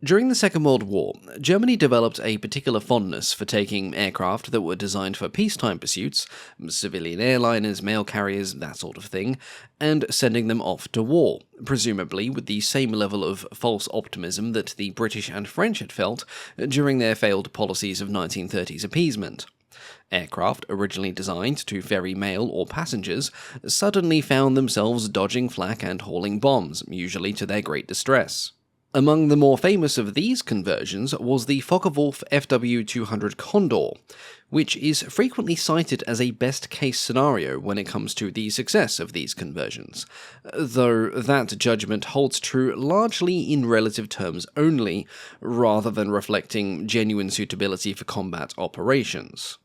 During the Second World War, Germany developed a particular fondness for taking aircraft that were designed for peacetime pursuits, civilian airliners, mail carriers, that sort of thing, and sending them off to war, presumably with the same level of false optimism that the British and French had felt during their failed policies of 1930s appeasement. Aircraft, originally designed to ferry mail or passengers, suddenly found themselves dodging flak and hauling bombs, usually to their great distress. Among the more famous of these conversions was the Focke-Wulf FW-200 Condor, which is frequently cited as a best-case scenario when it comes to the success of these conversions, though that judgment holds true largely in relative terms only, rather than reflecting genuine suitability for combat operations.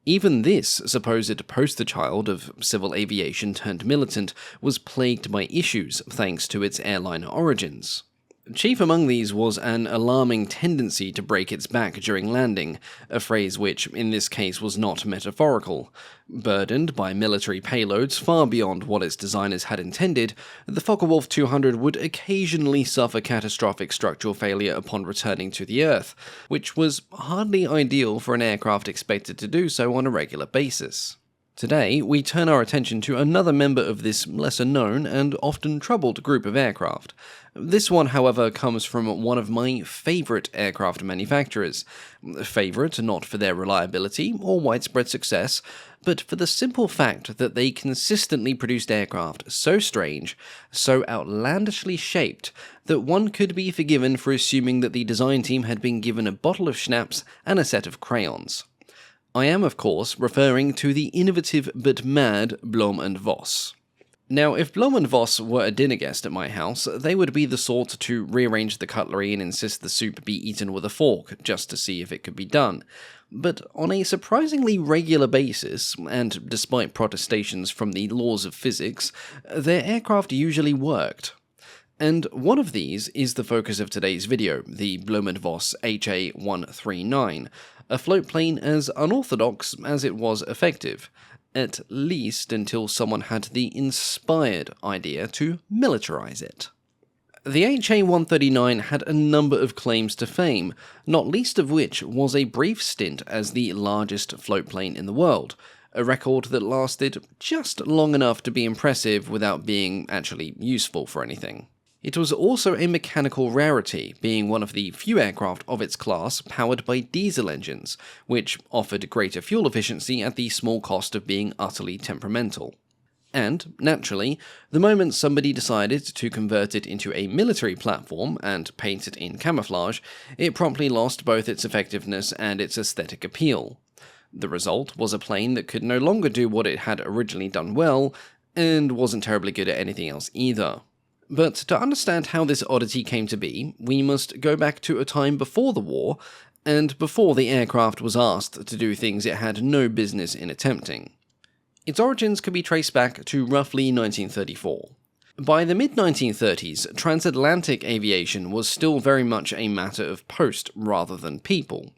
Even this supposed poster child of civil aviation turned militant was plagued by issues thanks to its airline origins. Chief among these was an alarming tendency to break its back during landing, a phrase which, in this case, was not metaphorical. Burdened by military payloads far beyond what its designers had intended, the Focke-Wulf 200 would occasionally suffer catastrophic structural failure upon returning to the Earth, which was hardly ideal for an aircraft expected to do so on a regular basis. Today, we turn our attention to another member of this lesser-known and often troubled group of aircraft. This one, however, comes from one of my favourite aircraft manufacturers. Favourite not for their reliability or widespread success, but for the simple fact that they consistently produced aircraft so strange, so outlandishly shaped, that one could be forgiven for assuming that the design team had been given a bottle of schnapps and a set of crayons. I am, of course, referring to the innovative but mad Blohm Voss. Now, if Blohm Voss were a dinner guest at my house, they would be the sort to rearrange the cutlery and insist the soup be eaten with a fork, just to see if it could be done. But on a surprisingly regular basis, and despite protestations from the laws of physics, their aircraft usually worked. And one of these is the focus of today's video, the Blohm Voss Ha-139, a floatplane as unorthodox as it was effective, at least until someone had the inspired idea to militarize it. The Ha-139 had a number of claims to fame, not least of which was a brief stint as the largest floatplane in the world, a record that lasted just long enough to be impressive without being actually useful for anything. It was also a mechanical rarity, being one of the few aircraft of its class powered by diesel engines, which offered greater fuel efficiency at the small cost of being utterly temperamental. And, naturally, the moment somebody decided to convert it into a military platform and paint it in camouflage, it promptly lost both its effectiveness and its aesthetic appeal. The result was a plane that could no longer do what it had originally done well, and wasn't terribly good at anything else either. But to understand how this oddity came to be, we must go back to a time before the war, and before the aircraft was asked to do things it had no business in attempting. Its origins can be traced back to roughly 1934. By the mid-1930s, transatlantic aviation was still very much a matter of post rather than people.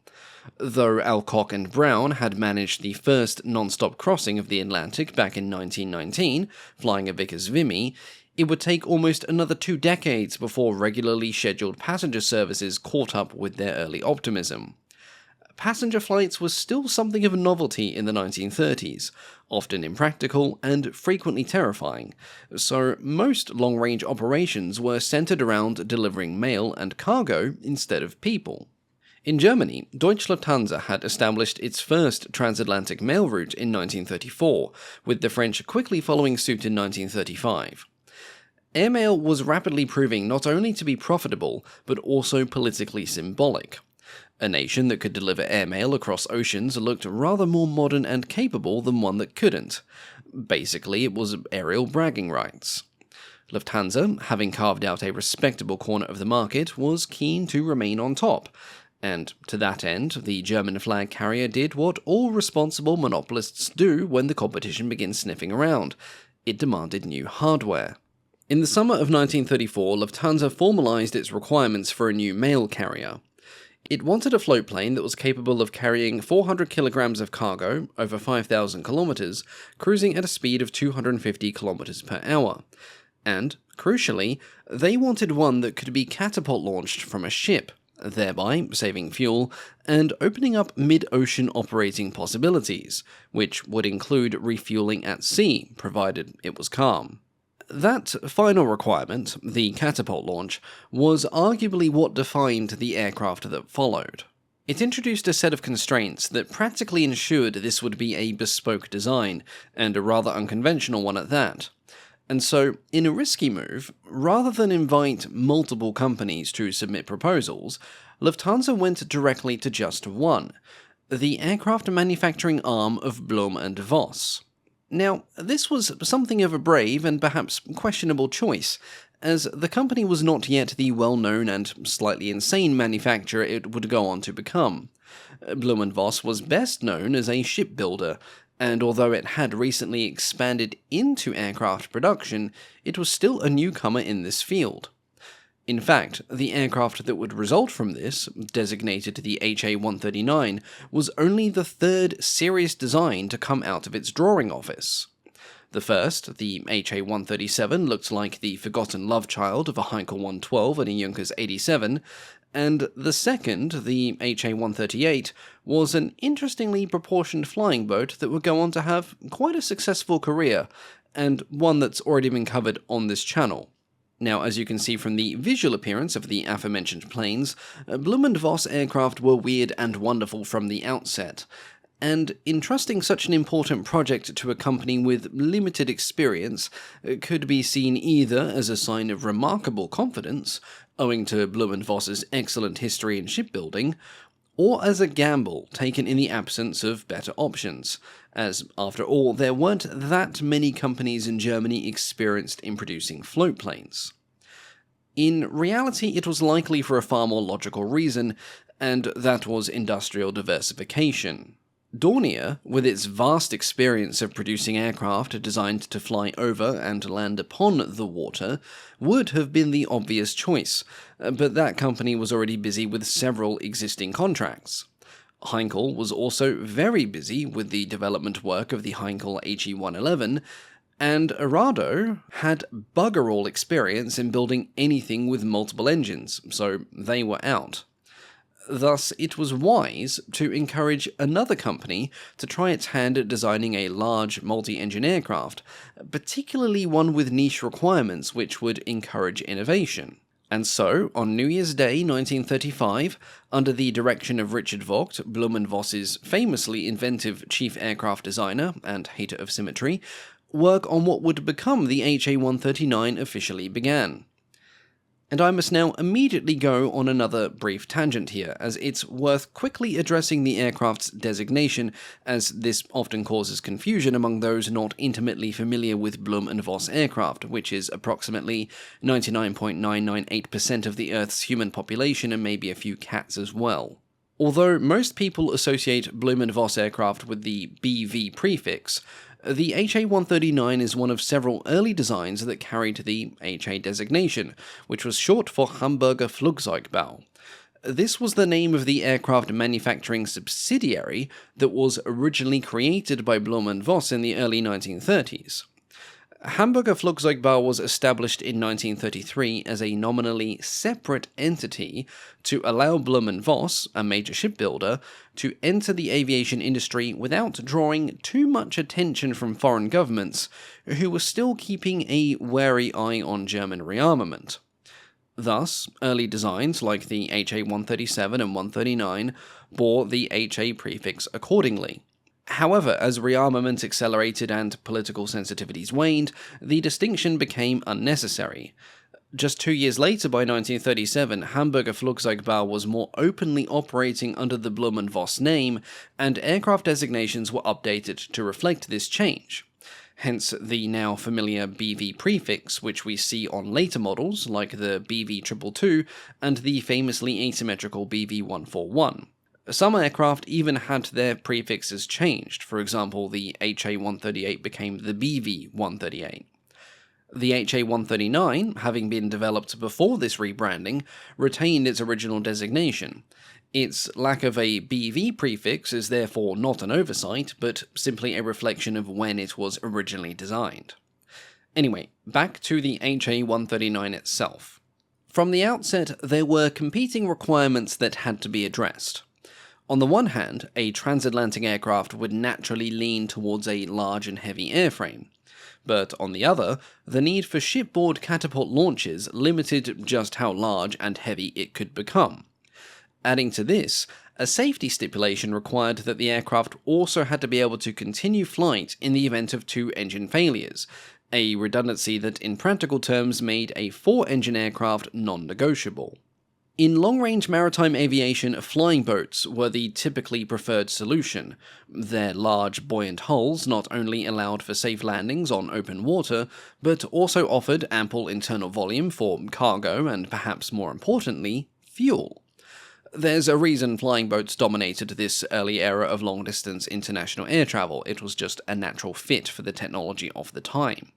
Though Alcock and Brown had managed the first non-stop crossing of the Atlantic back in 1919, flying a Vickers Vimy, it would take almost another 2 decades before regularly scheduled passenger services caught up with their early optimism. Passenger flights was still something of a novelty in the 1930s, often impractical and frequently terrifying, so most long-range operations were centered around delivering mail and cargo instead of people. In Germany, Deutsche Lufthansa had established its first transatlantic mail route in 1934, with the French quickly following suit in 1935. Airmail was rapidly proving not only to be profitable, but also politically symbolic. A nation that could deliver airmail across oceans looked rather more modern and capable than one that couldn't. Basically, it was aerial bragging rights. Lufthansa, having carved out a respectable corner of the market, was keen to remain on top, and to that end, the German flag carrier did what all responsible monopolists do when the competition begins sniffing around. It demanded new hardware. In the summer of 1934, Lufthansa formalized its requirements for a new mail carrier. It wanted a floatplane that was capable of carrying 400 kilograms of cargo over 5,000 kilometers, cruising at a speed of 250 kilometers per hour. And, crucially, they wanted one that could be catapult-launched from a ship, thereby saving fuel and opening up mid-ocean operating possibilities, which would include refueling at sea, provided it was calm. That final requirement, the catapult launch, was arguably what defined the aircraft that followed. It introduced a set of constraints that practically ensured this would be a bespoke design, and a rather unconventional one at that. And so, in a risky move, rather than invite multiple companies to submit proposals, Lufthansa went directly to just one, the aircraft manufacturing arm of Blohm Voss. Now, this was something of a brave and perhaps questionable choice, as the company was not yet the well-known and slightly insane manufacturer it would go on to become. Blohm Voss was best known as a shipbuilder, and although it had recently expanded into aircraft production, it was still a newcomer in this field. In fact, the aircraft that would result from this, designated the HA-139, was only the third serious design to come out of its drawing office. The first, the HA-137, looked like the forgotten love child of a Heinkel 112 and a Junkers 87, and the second, the HA-138, was an interestingly proportioned flying boat that would go on to have quite a successful career, and one that's already been covered on this channel. Now, as you can see from the visual appearance of the aforementioned planes, Blohm & Voss aircraft were weird and wonderful from the outset, and entrusting such an important project to a company with limited experience could be seen either as a sign of remarkable confidence, owing to Blohm & Voss's excellent history in shipbuilding, or as a gamble taken in the absence of better options, as, after all, there weren't that many companies in Germany experienced in producing floatplanes. In reality, it was likely for a far more logical reason, and that was industrial diversification. Dornier, with its vast experience of producing aircraft designed to fly over and land upon the water, would have been the obvious choice, but that company was already busy with several existing contracts. Heinkel was also very busy with the development work of the Heinkel HE-111, and Arado had bugger all experience in building anything with multiple engines, so they were out. Thus, it was wise to encourage another company to try its hand at designing a large multi-engine aircraft, particularly one with niche requirements which would encourage innovation. And so, on New Year's Day 1935, under the direction of Richard Vogt, Blohm & Voss's famously inventive chief aircraft designer and hater of symmetry, work on what would become the HA-139 officially began. And I must now immediately go on another brief tangent here, as it's worth quickly addressing the aircraft's designation, as this often causes confusion among those not intimately familiar with Blohm & Voss aircraft, which is approximately 99.998% of the Earth's human population and maybe a few cats as well. Although most people associate Blohm & Voss aircraft with the BV prefix, the HA-139 is one of several early designs that carried the HA designation, which was short for Hamburger Flugzeugbau. This was the name of the aircraft manufacturing subsidiary that was originally created by Blohm & Voss in the early 1930s. Hamburger Flugzeugbau was established in 1933 as a nominally separate entity to allow Blohm & Voss, a major shipbuilder, to enter the aviation industry without drawing too much attention from foreign governments, who were still keeping a wary eye on German rearmament. Thus, early designs like the HA-137 and 139 bore the HA prefix accordingly. However, as rearmament accelerated and political sensitivities waned, the distinction became unnecessary. Just 2 years later, by 1937, Hamburger Flugzeugbau was more openly operating under the Blohm & Voss name, and aircraft designations were updated to reflect this change. Hence the now familiar BV prefix, which we see on later models like the BV222 and the famously asymmetrical BV141. Some aircraft even had their prefixes changed. For example, the HA-138 became the BV-138. The HA-139, having been developed before this rebranding, retained its original designation. Its lack of a BV prefix is therefore not an oversight, but simply a reflection of when it was originally designed. Anyway, back to the HA-139 itself. From the outset, there were competing requirements that had to be addressed. On the one hand, a transatlantic aircraft would naturally lean towards a large and heavy airframe. But on the other, the need for shipboard catapult launches limited just how large and heavy it could become. Adding to this, a safety stipulation required that the aircraft also had to be able to continue flight in the event of 2 engine failures, a redundancy that in practical terms made a 4-engine aircraft non-negotiable. In long-range maritime aviation, flying boats were the typically preferred solution. Their large, buoyant hulls not only allowed for safe landings on open water, but also offered ample internal volume for cargo and, perhaps more importantly, fuel. There's a reason flying boats dominated this early era of long-distance international air travel. It was just a natural fit for the technology of the time.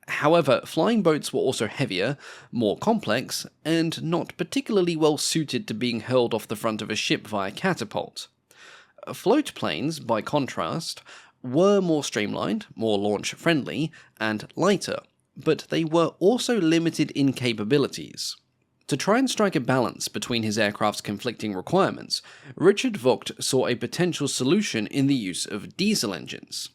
However, flying boats were also heavier, more complex, and not particularly well suited to being hurled off the front of a ship via catapult. Floatplanes, by contrast, were more streamlined, more launch-friendly, and lighter, but they were also limited in capabilities. To try and strike a balance between his aircraft's conflicting requirements, Richard Vogt saw a potential solution in the use of diesel engines.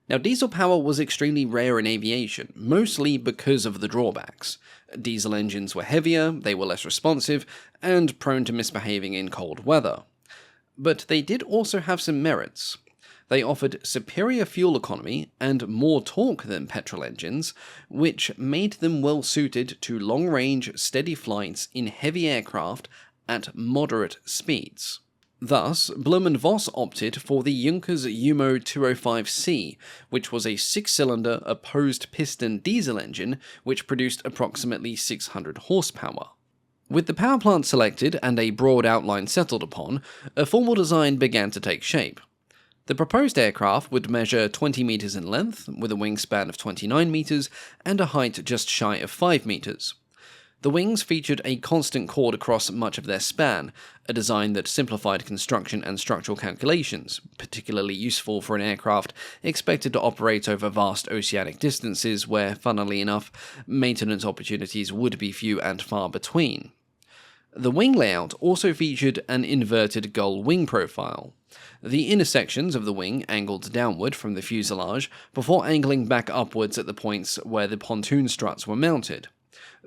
Now, diesel power was extremely rare in aviation, mostly because of the drawbacks. Diesel engines were heavier, they were less responsive, and prone to misbehaving in cold weather. But they did also have some merits. They offered superior fuel economy and more torque than petrol engines, which made them well suited to long-range, steady flights in heavy aircraft at moderate speeds. Thus, Blohm Voss opted for the Junkers UMO 205C, which was a 6-cylinder opposed-piston diesel engine which produced approximately 600 horsepower. With the power plant selected and a broad outline settled upon, a formal design began to take shape. The proposed aircraft would measure 20 meters in length, with a wingspan of 29 meters and a height just shy of 5 meters. The wings featured a constant chord across much of their span, a design that simplified construction and structural calculations, particularly useful for an aircraft expected to operate over vast oceanic distances where, funnily enough, maintenance opportunities would be few and far between. The wing layout also featured an inverted gull wing profile. The inner sections of the wing angled downward from the fuselage before angling back upwards at the points where the pontoon struts were mounted.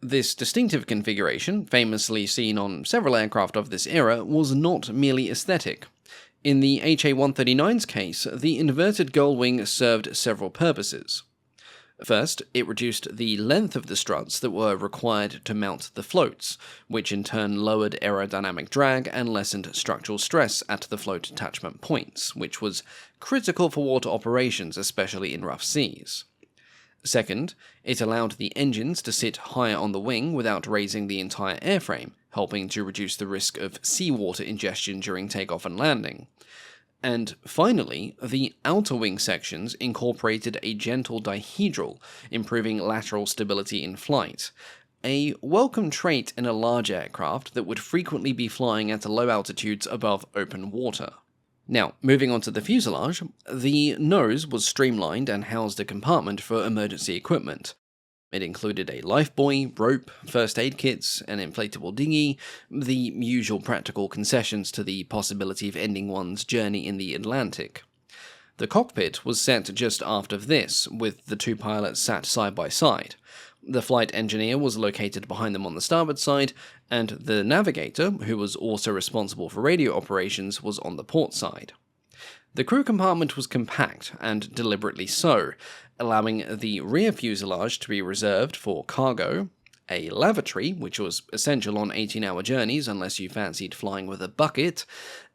This distinctive configuration, famously seen on several aircraft of this era, was not merely aesthetic. In the HA-139's case, the inverted gull wing served several purposes. First, it reduced the length of the struts that were required to mount the floats, which in turn lowered aerodynamic drag and lessened structural stress at the float attachment points, which was critical for water operations, especially in rough seas. Second, it allowed the engines to sit higher on the wing without raising the entire airframe, helping to reduce the risk of seawater ingestion during takeoff and landing. And finally, the outer wing sections incorporated a gentle dihedral, improving lateral stability in flight, a welcome trait in a large aircraft that would frequently be flying at low altitudes above open water. Now, moving on to the fuselage, the nose was streamlined and housed a compartment for emergency equipment. It included a lifebuoy, rope, first aid kits, an inflatable dinghy, the usual practical concessions to the possibility of ending one's journey in the Atlantic. The cockpit was set just aft of this, with the 2 pilots sat side by side. The flight engineer was located behind them on the starboard side, and the navigator, who was also responsible for radio operations, was on the port side. The crew compartment was compact, and deliberately so, allowing the rear fuselage to be reserved for cargo, a lavatory, which was essential on 18-hour journeys unless you fancied flying with a bucket,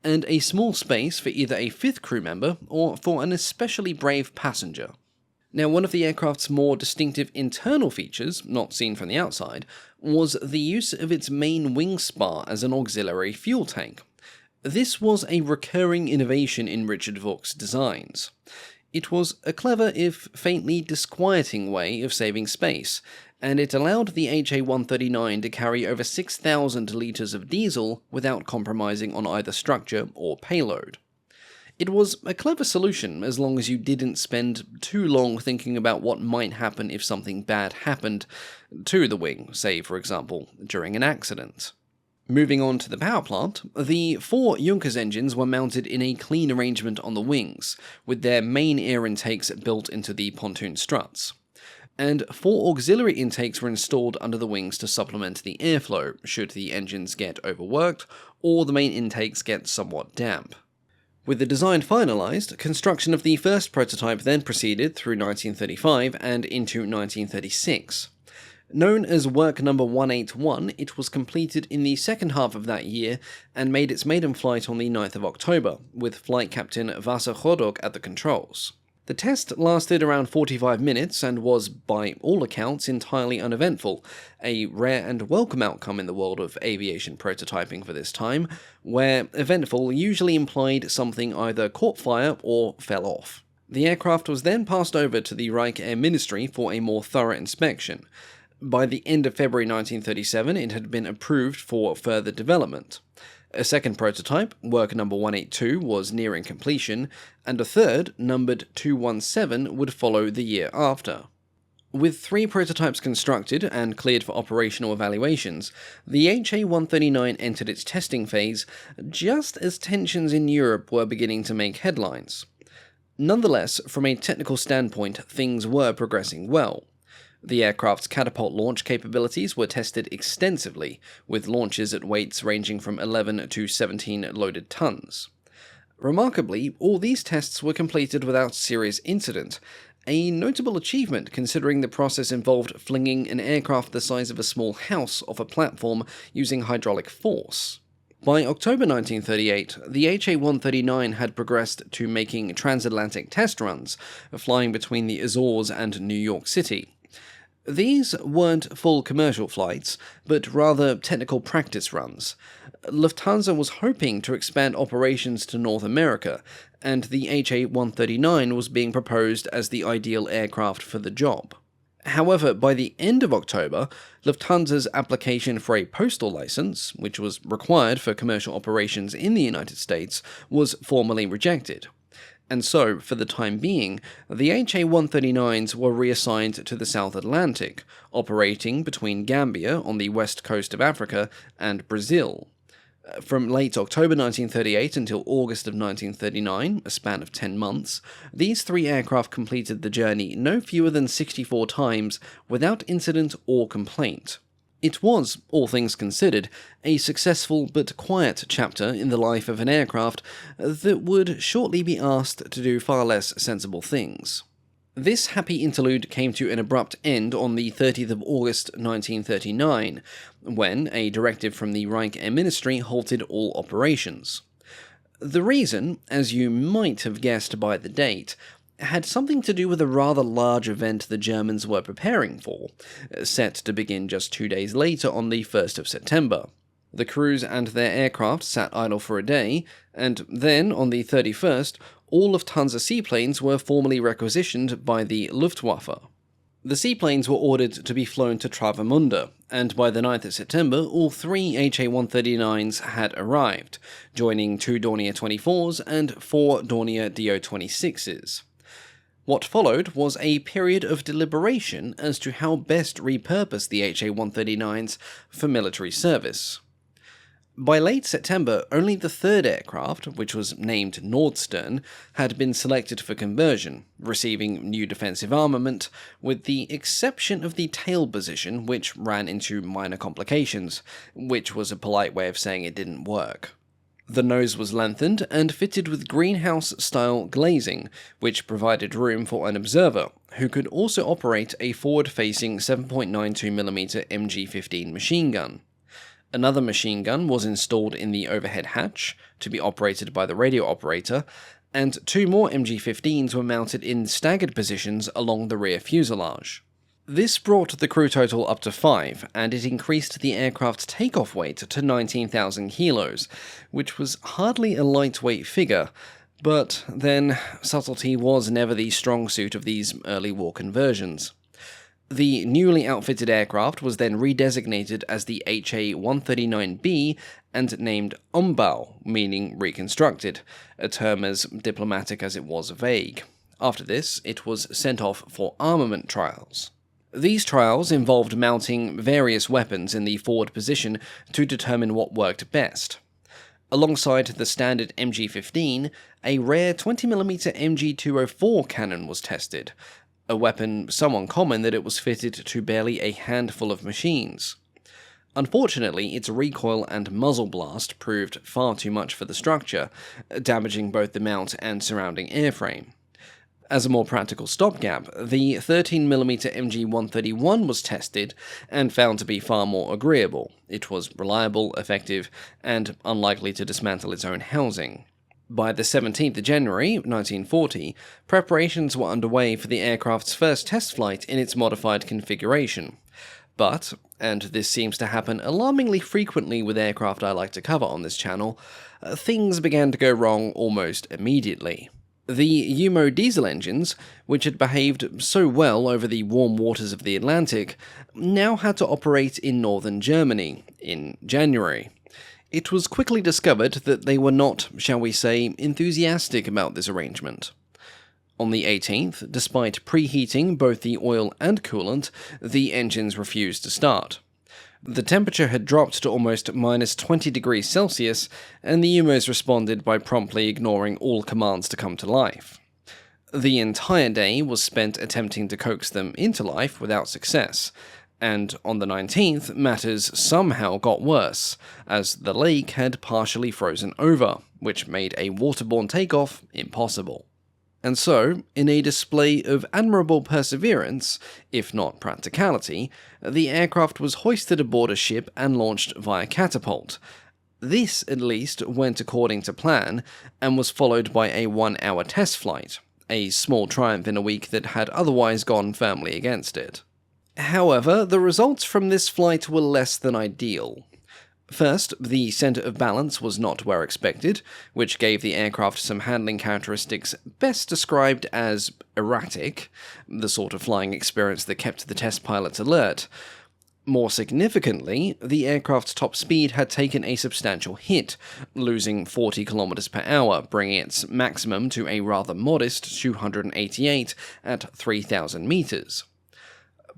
and a small space for either a 5th crew member or for an especially brave passenger. Now, one of the aircraft's more distinctive internal features, not seen from the outside, was the use of its main wing spar as an auxiliary fuel tank. This was a recurring innovation in Richard Vogt's designs. It was a clever, if faintly disquieting way of saving space, and it allowed the HA-139 to carry over 6,000 litres of diesel without compromising on either structure or payload. It was a clever solution as long as you didn't spend too long thinking about what might happen if something bad happened to the wing, say, for example, during an accident. Moving on to the power plant, the 4 Junkers engines were mounted in a clean arrangement on the wings, with their main air intakes built into the pontoon struts. And 4 auxiliary intakes were installed under the wings to supplement the airflow, should the engines get overworked or the main intakes get somewhat damp. With the design finalised, construction of the first prototype then proceeded through 1935 and into 1936. Known as Work Number 181, it was completed in the second half of that year and made its maiden flight on the 9th of October, with Flight Captain Vasser Chodok at the controls. The test lasted around 45 minutes and was, by all accounts, entirely uneventful, a rare and welcome outcome in the world of aviation prototyping for this time, where eventful usually implied something either caught fire or fell off. The aircraft was then passed over to the Reich Air Ministry for a more thorough inspection. By the end of February 1937, it had been approved for further development. A second prototype, Work Number 182, was nearing completion, and a third, numbered 217, would follow the year after. With 3 prototypes constructed and cleared for operational evaluations, the HA-139 entered its testing phase just as tensions in Europe were beginning to make headlines. Nonetheless, from a technical standpoint, things were progressing well. The aircraft's catapult launch capabilities were tested extensively, with launches at weights ranging from 11 to 17 loaded tons. Remarkably, all these tests were completed without serious incident, a notable achievement considering the process involved flinging an aircraft the size of a small house off a platform using hydraulic force. By October 1938, the HA-139 had progressed to making transatlantic test runs, flying between the Azores and New York City. These weren't full commercial flights, but rather technical practice runs. Lufthansa was hoping to expand operations to North America, and the HA-139 was being proposed as the ideal aircraft for the job. However, by the end of October, Lufthansa's application for a postal license, which was required for commercial operations in the United States, was formally rejected. And so, for the time being, the HA-139s were reassigned to the South Atlantic, operating between Gambia on the west coast of Africa and Brazil. From late October 1938 until August of 1939, a span of 10 months, these 3 aircraft completed the journey no fewer than 64 times without incident or complaint. It was, all things considered, a successful but quiet chapter in the life of an aircraft that would shortly be asked to do far less sensible things. This happy interlude came to an abrupt end on the 30th of August 1939, when a directive from the Reich Air Ministry halted all operations. The reason, as you might have guessed by the date, had something to do with a rather large event the Germans were preparing for, set to begin just 2 days later on the 1st of September. The crews and their aircraft sat idle for a day, and then, on the 31st, all Lufthansa seaplanes were formally requisitioned by the Luftwaffe. The seaplanes were ordered to be flown to Travemünde, and by the 9th of September, all 3 HA-139s had arrived, joining 2 Dornier 24s and 4 Dornier Do-26s. What followed was a period of deliberation as to how best repurpose the HA-139s for military service. By late September, only the 3rd aircraft, which was named Nordstern, had been selected for conversion, receiving new defensive armament, with the exception of the tail position, which ran into minor complications, which was a polite way of saying it didn't work. The nose was lengthened and fitted with greenhouse-style glazing, which provided room for an observer, who could also operate a forward-facing 7.92mm MG-15 machine gun. Another machine gun was installed in the overhead hatch, to be operated by the radio operator, and 2 more MG-15s were mounted in staggered positions along the rear fuselage. This brought the crew total up to 5, and it increased the aircraft's takeoff weight to 19,000 kilos, which was hardly a lightweight figure, but then subtlety was never the strong suit of these early war conversions. The newly outfitted aircraft was then redesignated as the HA-139B and named Umbau, meaning reconstructed, a term as diplomatic as it was vague. After this, it was sent off for armament trials. These trials involved mounting various weapons in the forward position to determine what worked best. Alongside the standard MG-15, a rare 20mm MG-204 cannon was tested, a weapon so uncommon that it was fitted to barely a handful of machines. Unfortunately, its recoil and muzzle blast proved far too much for the structure, damaging both the mount and surrounding airframe. As a more practical stopgap, the 13mm MG-131 was tested and found to be far more agreeable. It was reliable, effective, and unlikely to dismantle its own housing. By the 17th of January, 1940, preparations were underway for the aircraft's first test flight in its modified configuration. But, and this seems to happen alarmingly frequently with aircraft I like to cover on this channel, things began to go wrong almost immediately. The UMO diesel engines, which had behaved so well over the warm waters of the Atlantic, now had to operate in northern Germany in January. It was quickly discovered that they were not, shall we say, enthusiastic about this arrangement. On the 18th, despite preheating both the oil and coolant, the engines refused to start. The temperature had dropped to almost minus 20 degrees Celsius, and the UMOs responded by promptly ignoring all commands to come to life. The entire day was spent attempting to coax them into life without success, and on the 19th, matters somehow got worse, as the lake had partially frozen over, which made a waterborne takeoff impossible. And so, in a display of admirable perseverance, if not practicality, the aircraft was hoisted aboard a ship and launched via catapult. This, at least, went according to plan, and was followed by a 1-hour test flight, a small triumph in a week that had otherwise gone firmly against it. However, the results from this flight were less than ideal. First, the centre of balance was not where expected, which gave the aircraft some handling characteristics best described as erratic, the sort of flying experience that kept the test pilots alert. More significantly, the aircraft's top speed had taken a substantial hit, losing 40 km per hour, bringing its maximum to a rather modest 288 at 3,000 meters.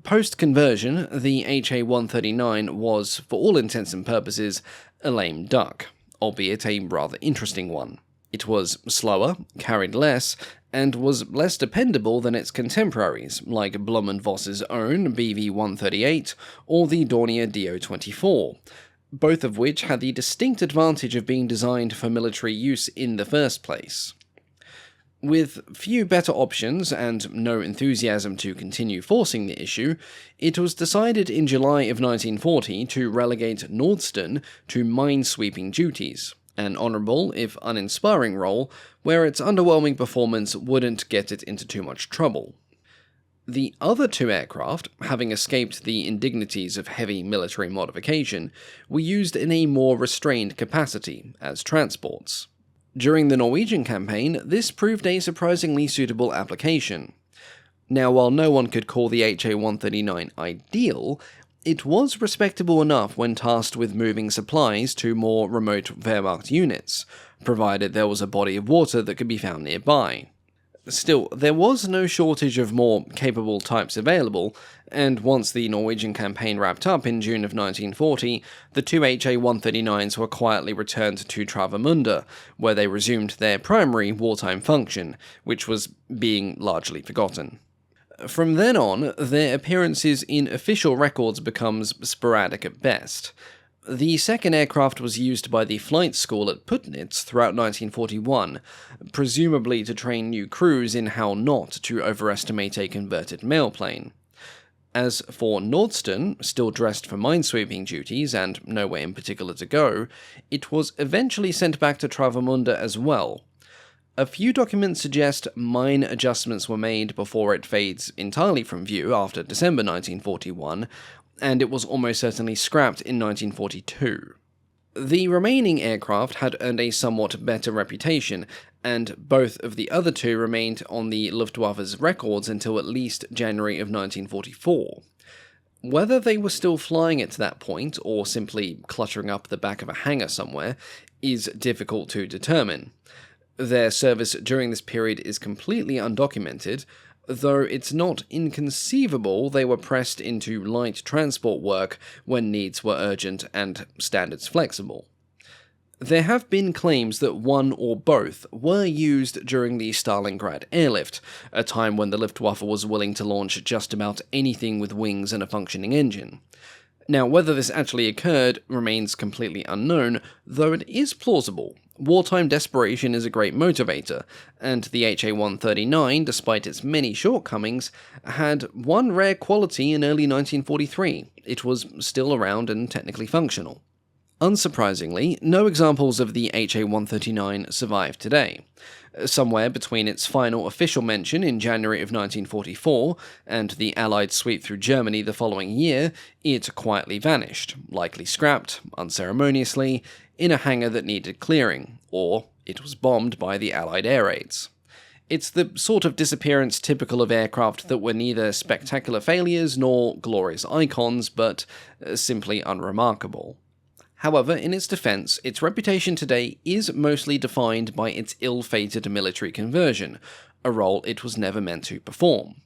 Post-conversion, the HA-139 was, for all intents and purposes, a lame duck, albeit a rather interesting one. It was slower, carried less, and was less dependable than its contemporaries, like Blohm Voss's own BV-138 or the Dornier Do-24, both of which had the distinct advantage of being designed for military use in the first place. With few better options and no enthusiasm to continue forcing the issue, it was decided in July of 1940 to relegate Nordston to mine-sweeping duties, an honourable, if uninspiring role, where its underwhelming performance wouldn't get it into too much trouble. The other two aircraft, having escaped the indignities of heavy military modification, were used in a more restrained capacity, as transports. During the Norwegian campaign, this proved a surprisingly suitable application. Now, while no one could call the HA-139 ideal, it was respectable enough when tasked with moving supplies to more remote Wehrmacht units, provided there was a body of water that could be found nearby. Still, there was no shortage of more capable types available, and once the Norwegian campaign wrapped up in June of 1940, the two HA-139s were quietly returned to Travemünde, where they resumed their primary wartime function, which was being largely forgotten. From then on, their appearances in official records becomes sporadic at best. The second aircraft was used by the flight school at Putnitz throughout 1941, presumably to train new crews in how not to overestimate a converted mailplane. As for Nordston, still dressed for minesweeping duties and nowhere in particular to go, it was eventually sent back to Travemünde as well. A few documents suggest minor adjustments were made before it fades entirely from view after December 1941, and it was almost certainly scrapped in 1942. The remaining aircraft had earned a somewhat better reputation, and both of the other two remained on the Luftwaffe's records until at least January of 1944. Whether they were still flying at that point, or simply cluttering up the back of a hangar somewhere, is difficult to determine. Their service during this period is completely undocumented, though it's not inconceivable they were pressed into light transport work when needs were urgent and standards flexible. There have been claims that one or both were used during the Stalingrad airlift, a time when the Luftwaffe was willing to launch just about anything with wings and a functioning engine. Now, whether this actually occurred remains completely unknown, though it is plausible. Wartime desperation is a great motivator, and the Ha-139, despite its many shortcomings, had one rare quality in early 1943. It was still around and technically functional. Unsurprisingly, no examples of the Ha-139 survive today. Somewhere between its final official mention in January of 1944 and the Allied sweep through Germany the following year, it quietly vanished, likely scrapped, unceremoniously, in a hangar that needed clearing, or it was bombed by the Allied air raids. It's the sort of disappearance typical of aircraft that were neither spectacular failures nor glorious icons, but simply unremarkable. However, in its defense, its reputation today is mostly defined by its ill-fated military conversion, a role it was never meant to perform.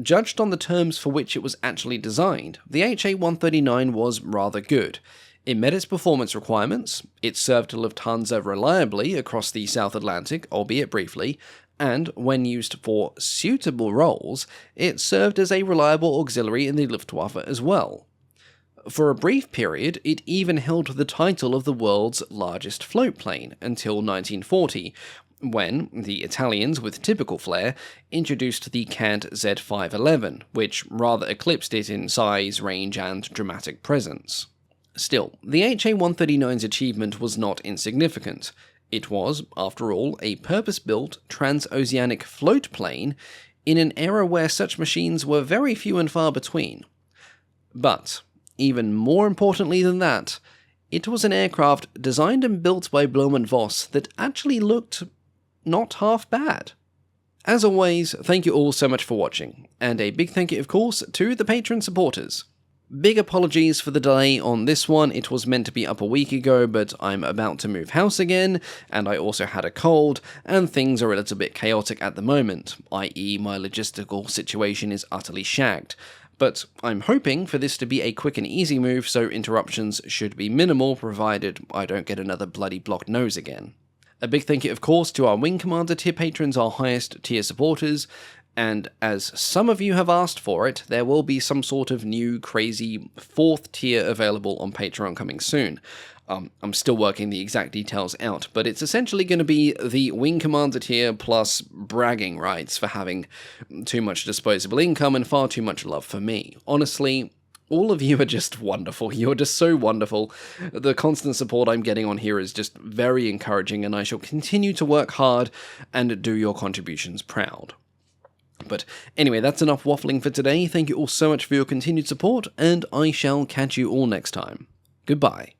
Judged on the terms for which it was actually designed, the Ha-139 was rather good. It met its performance requirements, it served Lufthansa reliably across the South Atlantic, albeit briefly, and, when used for suitable roles, it served as a reliable auxiliary in the Luftwaffe as well. For a brief period, it even held the title of the world's largest floatplane until 1940, when the Italians, with typical flair, introduced the canned Z511, which rather eclipsed it in size, range, and dramatic presence. Still, the Ha-139's achievement was not insignificant. It was, after all, a purpose-built transoceanic floatplane in an era where such machines were very few and far between. But even more importantly than that, it was an aircraft designed and built by Blohm Voss that actually looked not half bad. As always, thank you all so much for watching, and a big thank you, of course, to the Patreon supporters. Big apologies for the delay on this one. It was meant to be up a week ago, but I'm about to move house again, and I also had a cold, and things are a little bit chaotic at the moment, i.e. my logistical situation is utterly shagged. But I'm hoping for this to be a quick and easy move, so interruptions should be minimal, provided I don't get another bloody blocked nose again. A big thank you, of course, to our Wing Commander tier patrons, our highest tier supporters, and as some of you have asked for it, there will be some sort of new, crazy 4th tier available on Patreon coming soon. I'm still working the exact details out, but it's essentially going to be the Wing Commander tier plus bragging rights for having too much disposable income and far too much love for me. Honestly, all of you are just wonderful. You're just so wonderful. The constant support I'm getting on here is just very encouraging, and I shall continue to work hard and do your contributions proud. But anyway, that's enough waffling for today. Thank you all so much for your continued support, and I shall catch you all next time. Goodbye.